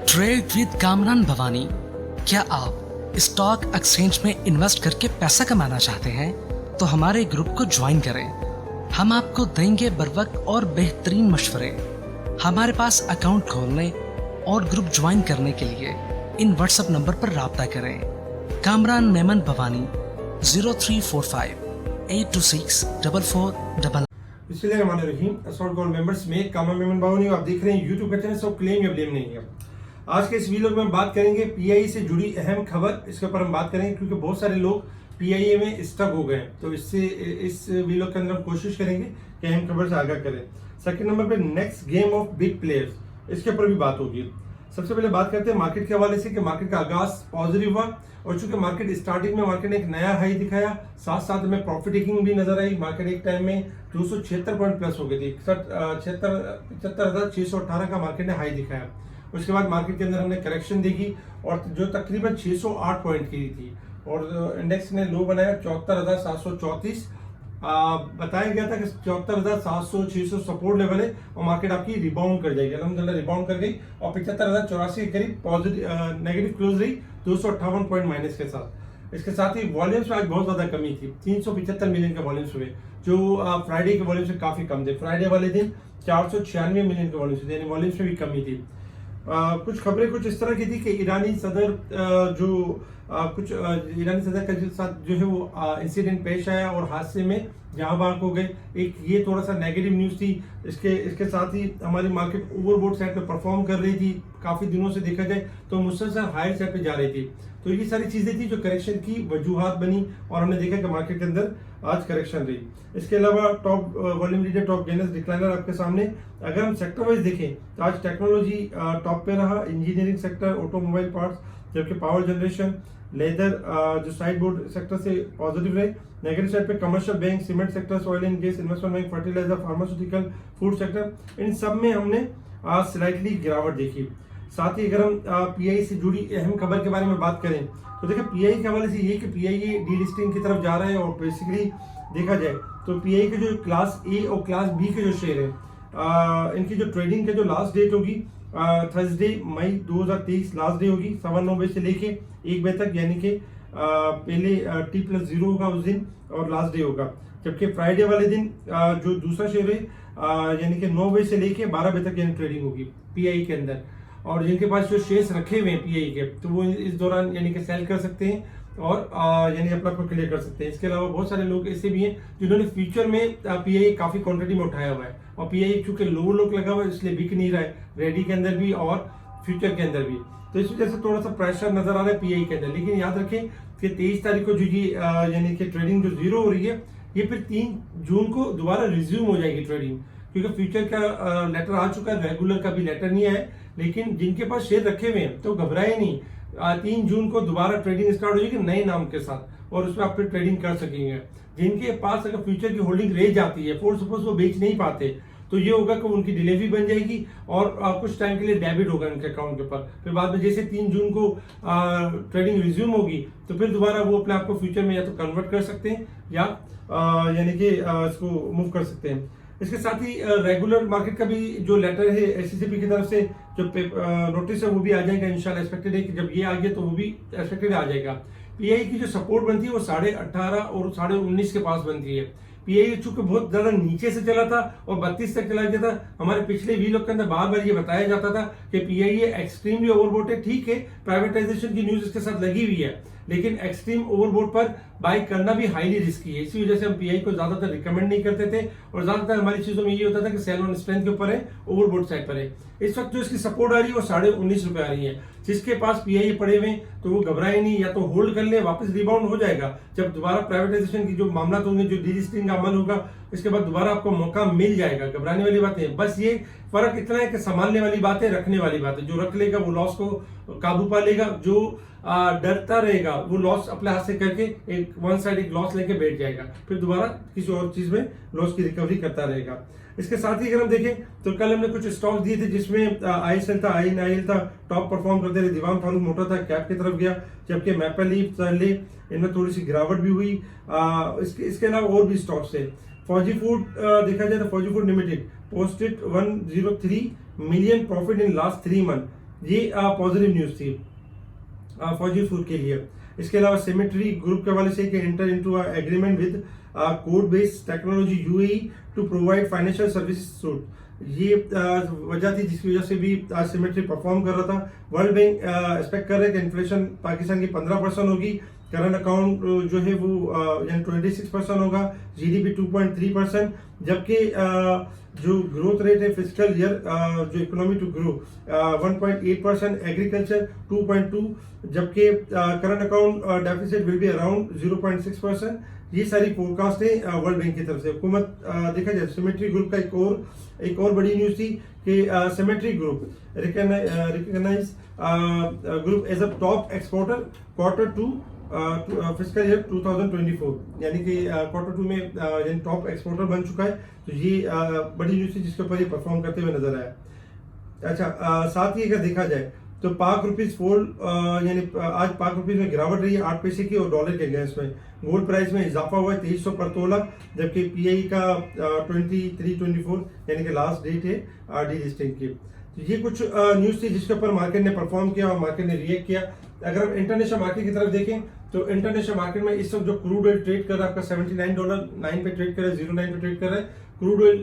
Trade with Kamran Bhavani. क्या आप stock exchange में इन्वेस्ट करके पैसा कमाना चाहते हैं तो हमारे ग्रुप को ज्वाइन करें। हम आपको देंगे बर वक्त और बेहतरीन मशवरे। हमारे पास अकाउंट खोलने और ग्रुप ज्वाइन करने के लिए इन व्हाट्सएप नंबर पर राब्ता करें। कामरान मेमन भवानी 0345-826-4499। बिस्मिल्लाहिर्रहमानिर्रहीम। अस्सलाम वालेकुम मेंबर्स में कामरान मेमन भवानी आप देख रहे हैं यूट्यूब का चैनल। सब क्लेम या ब्लेम नहीं है। आज के इस वीडियो में हम बात करेंगे पीआईए से जुड़ी अहम खबर। इसके ऊपर हम बात करेंगे क्योंकि बहुत सारे लोग पीआईए में स्टक हो गए, तो इस वीडियो के अंदर हम कोशिश करेंगे कि अहम खबर से आगाह करें। सेकंड नंबर पे next game of big players, इसके ऊपर भी बात होगी। सबसे पहले बात करते हैं मार्केट के हवाले से कि मार्केट का आगाज पॉजिटिव हुआ और चूंकि मार्केट स्टार्टिंग में मार्केट ने एक नया हाई दिखाया, साथ साथ में प्रॉफिट टेकिंग भी नजर आई। मार्केट एक टाइम में 276 पॉइंट प्लस हो गई थी, 75,618 का मार्केट ने हाई दिखाया। उसके बाद मार्केट के अंदर हमने करेक्शन देखी और जो तकरीबन 608 पॉइंट की थी और इंडेक्स ने लो बनाया 74,734। बताया गया था कि 74,700-600 सपोर्ट लेवल है और मार्केट आपकी रिबाउंड कर जाएगी। अल्हम्दुलिल्लाह रिबाउंड कर गई और 75,084 के करीब पॉजिटिव नेगेटिव क्लोज रही 258 पॉइंट माइनस के साथ। इसके साथ ही वॉल्यूम्स में आज बहुत ज्यादा कमी थी, 375 मिलियन के वॉल्यूम्स हुए जो फ्राइडे के वॉल्यूम से काफी कम थे। फ्राइडे वाले दिन 496 मिलियन के वॉल्यूम्स थे, यानी वॉल्यूम्स में भी कमी थी। कुछ खबरें कुछ इस तरह की थी कि ईरानी सदर ईरानी सदर के साथ जो है वो इंसिडेंट पेश आया और हादसे में जहां बाग हो गए। एक ये थोड़ा सा नेगेटिव न्यूज थी। इसके साथ ही हमारी मार्केट ओवरबोट साइड पे परफॉर्म कर रही थी, काफी दिनों से देखा जाए तो मुसलसल हायर साइड पे जा रही थी। तो ये सारी चीजें थी जो करेक्शन की वजूहात बनी और हमने देखा कि मार्केट के अंदर आज करेक्शन रही। इसके अलावा top volume leader, top gainers, decliner आपके सामने। अगर हम सेक्टर वाइज देखें तो आज टेक्नोलॉजी टॉप पे रहा, इंजीनियरिंग सेक्टर, ऑटोमोबाइल पार्ट्स, जबकि पावर जनरेशन, लेदर जो साइड बोर्ड सेक्टर से पॉजिटिव रहे। नेगेटिव साइड पे commercial bank, cement sector, oil and gas, investment bank, fertiliser, pharmaceutical, food sector, इन सब में हमने आज स्लाइटली गिरावट देखी। साथ ही अगर हम पीआई से जुड़ी अहम खबर के बारे में बात करें तो देखिए पीआई के हवाले से ये कि पीआई डीलिस्टिंग की तरफ जा रहा है और बेसिकली देखा जाए तो पीआई के जो क्लास ए और क्लास बी के जो शेयर है इनकी जो ट्रेडिंग के जो लास्ट डेट होगी थर्सडे मई 2023 लास्ट डे होगी 9:15 बजे से लेके 1 बजे तक, यानी कि पहले T+0 होगा उस दिन और लास्ट डे होगा। जबकि फ्राइडे वाले दिन जो दूसरा शेयर है यानी कि 9 बजे से लेके 12 बजे तक यानी ट्रेडिंग होगी पीआई के अंदर। और जिनके पास जो शेयर्स रखे हुए हैं पीआई के तो वो इस दौरान यानी कि सेल कर सकते हैं और यानी अपना को क्लियर कर सकते हैं। इसके अलावा बहुत सारे लोग ऐसे भी हैं जिन्होंने फ्यूचर में पीआई काफी क्वांटिटी में उठाया हुआ है और पीआई चूंकि लो लोग लगा हुआ है इसलिए बिक नहीं रहा है, रेडी के अंदर भी और फ्यूचर के अंदर भी। तो इस वजह से थोड़ा सा प्रेशर नजर आ रहा है पीआई के अंदर। लेकिन याद रखें कि 23 तारीख को जो ये यानी कि ट्रेडिंग जो जीरो हो रही है ये फिर 3 जून को दोबारा रिज्यूम हो जाएगी ट्रेडिंग, क्योंकि फ्यूचर का लेटर आ चुका है, रेगुलर का भी लेटर नहीं आया। लेकिन जिनके पास शेयर रखे हुए हैं तो घबराए नहीं, 3 जून को दोबारा ट्रेडिंग स्टार्ट हो जाएगी नए नाम के साथ और उसमें आप फिर ट्रेडिंग कर सकेंगे। जिनके पास अगर फ्यूचर की होल्डिंग रह जाती है, फॉर सपोज वो बेच नहीं पाते, तो ये होगा कि उनकी डिलीवरी बन जाएगी और कुछ टाइम के लिए डेबिट होगा उनके अकाउंट के ऊपर। फिर बाद में जैसे 3 जून को ट्रेडिंग रिज्यूम होगी तो फिर दोबारा वो अपने आप को फ्यूचर में या तो कन्वर्ट कर सकते हैं या यानी कि इसको मूव कर सकते हैं। इसके साथ ही रेगुलर मार्केट का भी जो लेटर है एससीसीपी की तरफ से जो नोटिस है वो भी आ जाएगा इंशाल्लाह। एक्सपेक्टेड है कि जब ये आ गया तो वो भी एक्सपेक्टेड आ जाएगा। पीआई की जो सपोर्ट बनती है वो 18.5 और 19.5 के पास बनती है। पीआई चूंकि बहुत ज्यादा नीचे से चला था और 32 तक चला गया था। हमारे पिछले वीडियो के अंदर बार बार ये बताया जाता था कि पीआई एक्सट्रीमली ओवरबोट है। ठीक है, प्राइवेटाइजेशन की न्यूज इसके साथ लगी हुई है, लेकिन एक्सट्रीम ओवरबोट पर बाई करना भी हाईली रिस्की है। इसी वजह से हम पीआई को ज्यादातर रिकमेंड नहीं करते थे और ज्यादातर हमारी चीजों में ये होता था कि सेल ऑन स्ट्रेंथ के ऊपर है, ओवरबोट साइड पर है। इस वक्त जो इसकी सपोर्ट आ रही है वो 19.5 रुपए आ रही है। जिसके पास पीआई पड़े हुए तो वो घबराए नहीं, या तो होल्ड कर ले, वापस रिबाउंड हो जाएगा। जब दोबारा प्राइवेटाइजेशन की जो मामला होंगे, जो डीलिस्टिंग का अमल होगा, इसके बाद दोबारा आपको मौका मिल जाएगा। घबराने वाली बात है, बस ये फर्क इतना है कि संभालने वाली बात है, रखने वाली बात है। जो रख लेगा वो लॉस को काबू पा लेगा, जो डरता रहेगा वो लॉस अपने हाथ से करके एक वन साइड एक लॉस लेके बैठ जाएगा, फिर दोबारा किसी और चीज में लॉस की रिकवरी करता रहेगा। इसके साथ ही अगर हम देखें तो कल हमने कुछ स्टॉक दिए थे जिसमें आईएसएल था, आईएनआईएल था, टॉप परफॉर्म करते रहे। दीवान फारूक मोटा था, कैप की तरफ गया, जबकि मैपल लीफ, सरले, इनमें थोड़ी सी गिरावट भी हुई। इसके अलावा और भी स्टॉक्स है। फौजी फूड देखा जाए तो फौजी food limited posted 103 million profit in last 3 month. ये पॉजिटिव न्यूज़ थी फौजी फूड के लिए। इसके अलावा सिमेट्री ग्रुप के हवाले से कि enter into agreement with code based technology UAE to provide financial services suite, ये वजह थी जिसकी वजह से भी आज सिमेट्री परफॉर्म कर रहा था। वर्ल्ड बैंक एक्सपेक्ट कर रहे हैं कि इन्फ्लेशन पाकिस्तान की 15% होगी, करंट अकाउंट जो है वो यानी 26% होगा, जीडीपी 2.3%, जबकि जो ग्रोथ रेट है फिजिकल ईयर जो इकोनॉमी टू ग्रो 1.8%, एग्रीकल्चर 2.2, जबकि current account deficit will be around 0.6%। ये सारी फोरकास्ट है वर्ल्ड बैंक की तरफ से। हुकूमत देखा जाए सिमेट्री ग्रुप का एक और बड़ी न्यूज थी कि symmetry group recognise group as a top exporter Q2 physical year 2024, यानी कि Q2 में यानी टॉप एक्सपोर्टर बन चुका है। तो ये बड़ी न्यूज थी जिसके ऊपर ये परफॉर्म करते हुए नजर आया। अच्छा, साथ ही अगर देखा जाए तो पाक रुपीज फोल यानी आज पाक रुपीज में गिरावट रही है 8 पैसे की, और डॉलर के अगेंस्ट में गोल्ड प्राइस में इजाफा हुआ है 2300 पर तोला, जबकि पीआई का 2324 यानी कि लास्ट डेट है डी लिस्टिंग की। तो ये कुछ न्यूज थी जिसके ऊपर मार्केट ने परफॉर्म किया और मार्केट ने रिएक्ट किया। अगर हम इंटरनेशनल मार्केट की तरफ देखें तो इंटरनेशनल मार्केट में इस वक्त जो क्रूड ऑयल ट्रेड कर रहा है आपका $79.9 पे ट्रेड कर रहा है, 09 पे ट्रेड कर रहा है। क्रूड ऑयल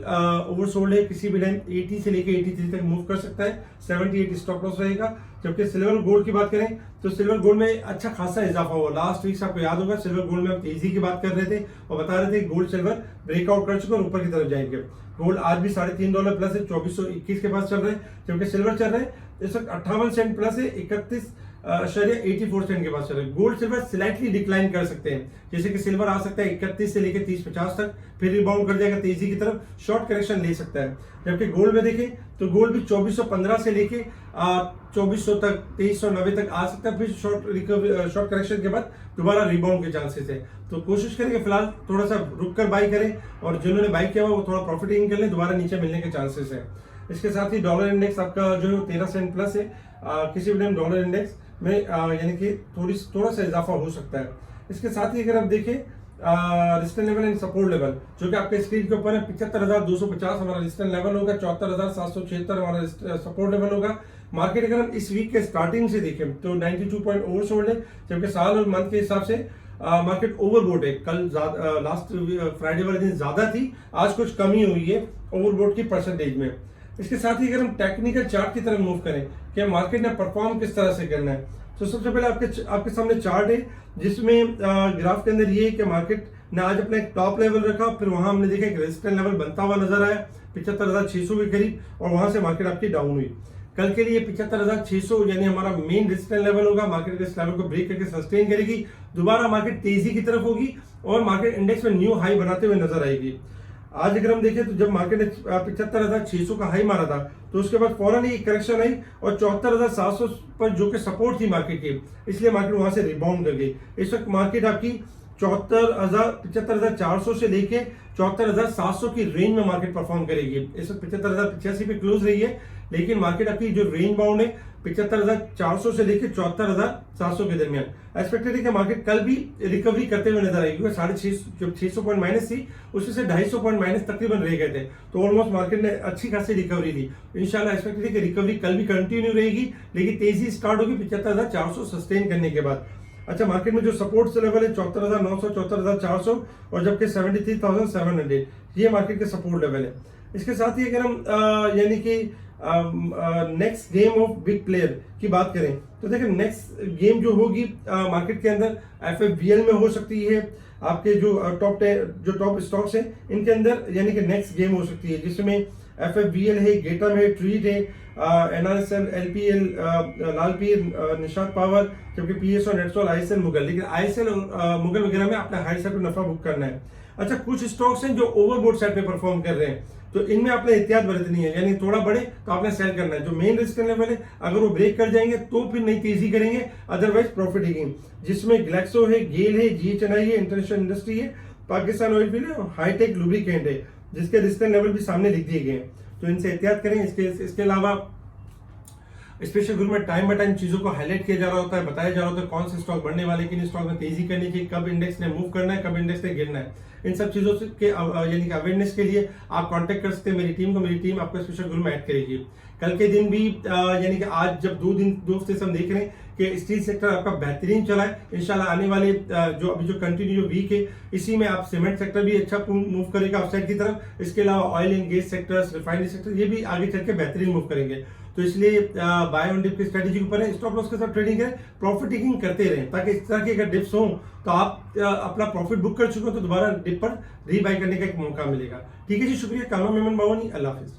ओवरसोल्ड है, किसी भी टाइम 80 से लेके 83 तक मूव कर सकता है, 78 स्टॉप लॉस रहेगा। जबकि सिल्वर गोल्ड की बात करें तो सिल्वर गोल्ड में अच्छा खासा इजाफा हुआ। लास्ट वीक आपको याद होगा सिल्वर गोल्ड में हम तेजी की बात कर रहे थे और बता रहे थे गोल्ड सिल्वर ब्रेकआउट कर चुके और ऊपर की तरफ जाएंगे। गोल्ड आज भी $3.5 प्लस है, 2421 के पास चल रहे हैं, जबकि सिल्वर चल रहे हैं इस वक्त 58 सेंट प्लस है, 31.84 सेंट के पास चल रहे हैं। गोल्ड सिल्वर स्लाइटली डिक्लाइन कर सकते हैं, जैसे कि सिल्वर आ सकता है 31 से लेकर 30-50 तक, फिर रिबाउंड कर जाएगा तेजी की तरफ, शॉर्ट करेक्शन ले सकता है। जबकि गोल्ड में देखें तो गोल्ड भी 2415 से लेके 2400 तक 2390 तक आ सकता है, फिर शॉर्ट करेक्शन के बाद दोबारा रिबाउंड के चांसेस है। तो कोशिश करें कि फिलहाल थोड़ा सा रुक कर बाई करें, और जिन्होंने बाई किया हुआ वो थोड़ा प्रॉफिटिंग कर लें, दोबारा नीचे मिलने के चांसेस है। इसके साथ ही डॉलर इंडेक्स आपका जो है 13 सेंट प्लस है, किसी भी टाइम डॉलर इंडेक्स में यानी कि थोड़ा सा इजाफा हो सकता है। इसके साथ ही अगर आप देखें resistance level and support level जो कि आपके स्क्रीन के ऊपर है, 75,250 हमारा रेजिस्टेंस लेवल होगा, 74,776 हमारा सपोर्ट लेवल होगा। मार्केट अगर हम इस वीक के स्टार्टिंग से देखें तो 92 पॉइंट ओवरसोल्ड है, जबकि साल और मंथ के हिसाब से मार्केट ओवरबोट है। कल लास्ट फ्राइडे वाले दिन ज्यादा थी, आज कुछ कमी हुई है ओवरबोट की परसेंटेज में। इसके साथ ही अगर हम टेक्निकल चार्ट की तरफ मूव करें कि मार्केट ने परफॉर्म किस तरह से करना है, तो सबसे पहले आपके सामने चार्ट है जिसमें ग्राफ के अंदर ये है कि मार्केट ने आज अपना एक टॉप लेवल रखा, फिर वहां हमने देखा एक रेजिस्टेंस लेवल बनता हुआ नजर आया 75,600 के करीब, और वहां से मार्केट आपकी डाउन हुई। कल के लिए 75,600 यानी हमारा मेन रेजिस्टेंस लेवल होगा, मार्केट इस लेवल को ब्रेक करके सस्टेन करेगी, दोबारा मार्केट तेजी की तरफ होगी और मार्केट इंडेक्स में न्यू हाई बनाते हुए नजर आएगी। आज अगर हम देखें तो जब मार्केट ने 75,600 का हाई मारा था तो उसके बाद फौरन ही करेक्शन आई और 74,700 पर जो कि सपोर्ट थी मार्केट की, इसलिए मार्केट वहां से रिबाउंड कर गई। इस वक्त मार्केट आपकी 75,400 से लेके 74,700 की रेंज में मार्केट परफॉर्म करेगी। इस वक्त 75,085 पे क्लोज रही है, लेकिन मार्केट आपकी जो रेंज बाउंड है 75,400 से लेकर 74,700 के दरमियान एक्सपेक्टेड है कि मार्केट कल भी रिकवरी करते हुए नजर आएगी। 650 पॉइंट माइनस थी, उसमें से 250 पॉइंट माइनस तकरीबन रह गए थे, तो ऑलमोस्ट मार्केट ने अच्छी खासी रिकवरी दी। इंशाल्लाह एक्सपेक्टेड है कि रिकवरी कल भी कंटिन्यू रहेगी, लेकिन तेजी स्टार्ट होगी 75,400 सस्टेन करने के बाद। अच्छा, मार्केट में जो सपोर्ट लेवल है 74,900, 74,400 और जबकि 73,700 ये मार्केट के सपोर्ट लेवल है। इसके साथ ही अगर हम यानी कि next game of big player की बात करें तो देखिए नेक्स्ट गेम जो होगी मार्केट के अंदर FFBL में हो सकती है, आपके जो टॉप स्टॉक्स हैं इनके अंदर यानी कि नेक्स्ट गेम हो सकती है, जिसमें FFBL है, गेटम है, ट्रीट है, NRSL, LPL, लालपीर, निशात पावर, जबकि PSO, नेटसोल, ISL, मुगल। लेकिन ISL और मुगल वगैरह में आपने हाई साइड पे नफा बुक करना है। अच्छा, कुछ स्टॉक्स हैं जो ओवरबोट साइड पे परफॉर्म कर रहे हैं, तो इनमें आपने एहतियात बरतनी है, यानी थोड़ा बढ़े तो आपने सेल करना है। जो मेन रेजिस्टेंस लेवल है अगर वो ब्रेक कर जाएंगे तो फिर नई तेजी करेंगे, अदरवाइज प्रॉफिट है, जिसमें ग्लैक्सो है, गेल है, GHNI है, इंटरनेशनल इंडस्ट्री है, पाकिस्तान ऑयल फील्ड है, हाईटेक लुब्रिकेंट है, जिसके रेजिस्टेंस लेवल भी सामने लिख दिए गए हैं, तो इनसे एहतियात करें। इसके अलावा स्पेशल ग्रुप में टाइम बाय टाइम चीजों को हाईलाइट किया जा रहा होता है, बताया जा रहा होता है कौन से स्टॉक बढ़ने वाले, किन स्टॉक में तेजी करनी चाहिए, कब इंडेक्स ने मूव करना है, कब इंडेक्स ने गिरना है। इन सब चीजों के यानी कि अवेयरनेस के लिए आप कांटेक्ट कर सकते हैं मेरी टीम को, मेरी टीम आपको स्पेशल ग्रुप में ऐड करेगी। कल के दिन भी यानी कि आज जब दो हफ्ते से हम देख रहे हैं कि स्टील सेक्टर आपका बेहतरीन चला है। इंशाल्लाह आने वाले जो अभी जो कंटिन्यू जो वीक है इसी में आप सीमेंट सेक्टर भी अच्छा मूव करेगा अपसाइड की तरफ। इसके अलावा oil and gas sectors, refinery sector, ये भी आगे चल के बेहतरीन मूव करेंगे। तो इसलिए बाय ऑन डिप की स्ट्रेटेजी के ऊपर है, स्टॉप लॉस के साथ ट्रेडिंग करें, प्रॉफिट टेकिंग करते रहें, ताकि इस तरह के अगर डिप्स हों तो आप अपना प्रॉफिट बुक कर चुके हो तो दोबारा डिप पर रीबाई करने का एक मौका मिलेगा। ठीक है जी, शुक्रिया। कानून मेमन बावनी, अल्लाह हाफिज।